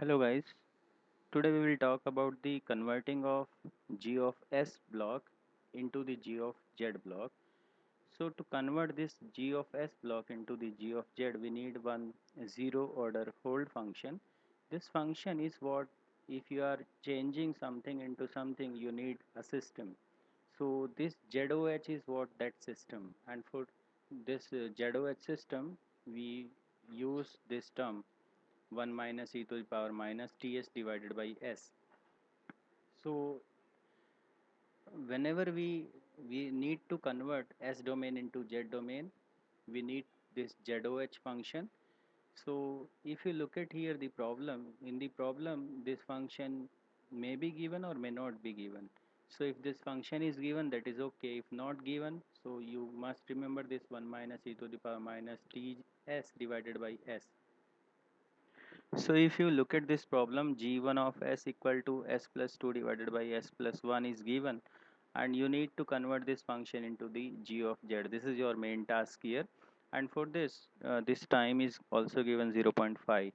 Hello guys, today we will talk about the converting of g of s block into the g of z block. So to convert this g of s block into the g of z, we need one zero order hold function. This function is what if you are changing something into something, you need a system. So this ZOH is what that system, and for this ZOH system we use this term 1 minus e to the power minus ts divided by s. So whenever we need to convert s domain into z domain, we need this ZOH function. So if you look at here the problem, in the problem this function may be given or may not be given. So if this function is given, that is okay. If not given, so you must remember this 1 minus e to the power minus ts divided by s. So if you look at this problem, g1 of s equal to s plus 2 divided by s plus 1 is given, and you need to convert this function into the g of z. This is your main task here, and for this this time is also given 0.5.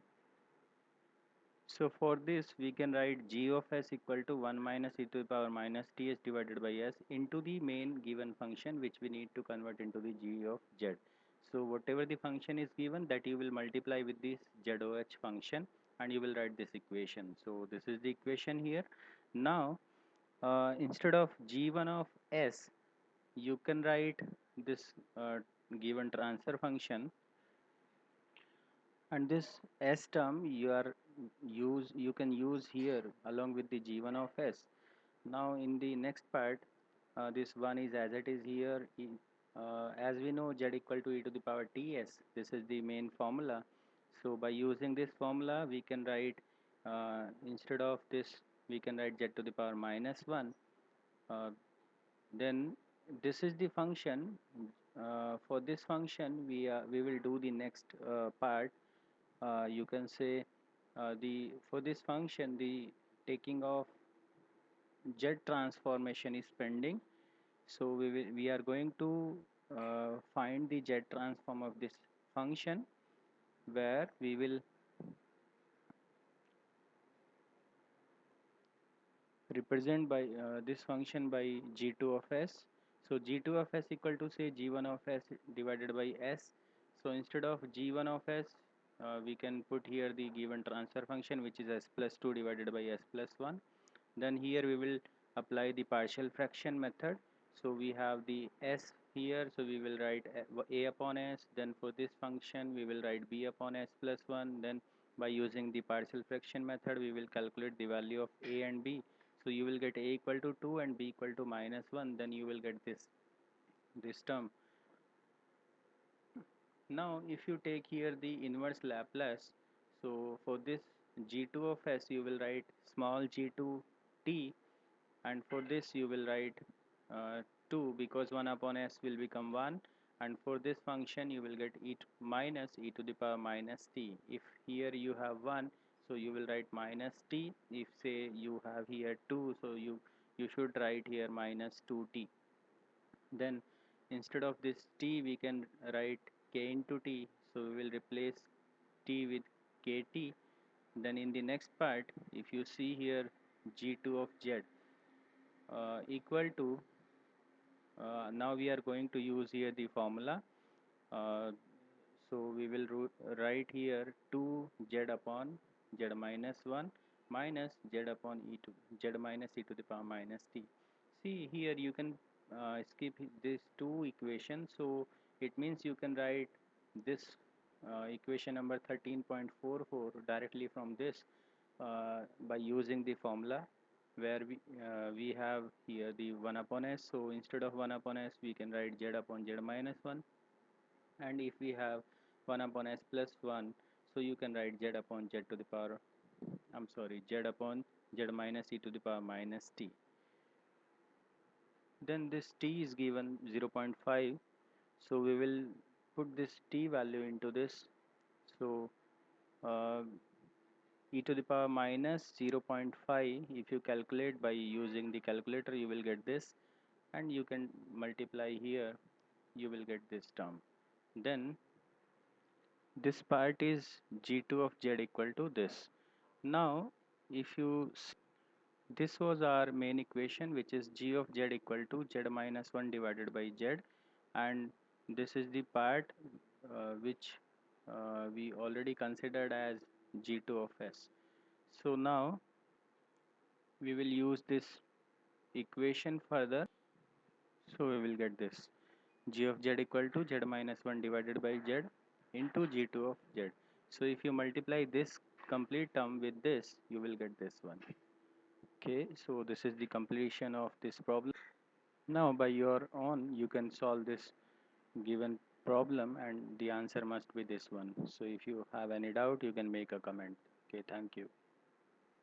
So for this we can write g of s equal to 1 minus e to the power minus ts divided by s into the main given function, which we need to convert into the g of z. So whatever the function is given, that you will multiply with this ZOH function and you will write this equation. So this is the equation here. Now instead of g1 of s, you can write this given transfer function, and this s term you can use here along with the g1 of s. Now in the next part, this one is as it is here. As we know, z equal to e to the power ts, this is the main formula. So by using this formula we can write, instead of this we can write z to the power minus 1. uh, then this is the function. For this function we will do the next part. You can say, the for this function the taking of z transformation is pending. So we are going to find the z transform of this function, where we will represent by this function by g2 of s. So g2 of s equal to, say, g1 of s divided by s. So instead of g1 of s, we can put here the given transfer function, which is s plus 2 divided by s plus 1. Then here we will apply the partial fraction method. So we have the s here, so we will write a upon s. Then for this function we will write b upon s plus 1. Then by using the partial fraction method we will calculate the value of a and b. So you will get a equal to 2 and b equal to minus 1. Then you will get this term. Now if you take here the inverse Laplace, so for this g2 of s you will write small g2 t, and for this you will write 2, because 1 upon s will become 1, and for this function you will get minus e to the power minus t. If here you have 1, so you will write minus t. If say you have here 2, so you should write here minus 2t. Then instead of this t we can write k into t, so we will replace t with kt. Then in the next part, if you see here, g2 of z equal to, now we are going to use here the formula. uh, so we will write here 2z upon z minus 1 minus z upon z minus e to the power minus t. See here you can skip these two equations, so it means you can write this equation number 13.44 directly from this, by using the formula, where we have here the 1 upon s. So instead of 1 upon s we can write z upon z minus 1, and if we have 1 upon s plus 1, so you can write z upon z to the power, I'm sorry, z upon z minus e to the power minus t. Then this t is given 0.5, so we will put this t value into this. So uh, e to the power minus 0.5, if you calculate by using the calculator you will get this, and you can multiply here, you will get this term. Then this part is g2 of z equal to this. Now if you this was our main equation, which is g of z equal to z minus 1 divided by z, and this is the part which we already considered as g2 of s. So now we will use this equation further. So we will get this g of z equal to z minus 1 divided by z into g2 of z. So if you multiply this complete term with this, you will get this one. Okay, so this is the completion of this problem. Now by your own you can solve this given problem, and the answer must be this one. So if you have any doubt, you can make a comment. Okay, thank you.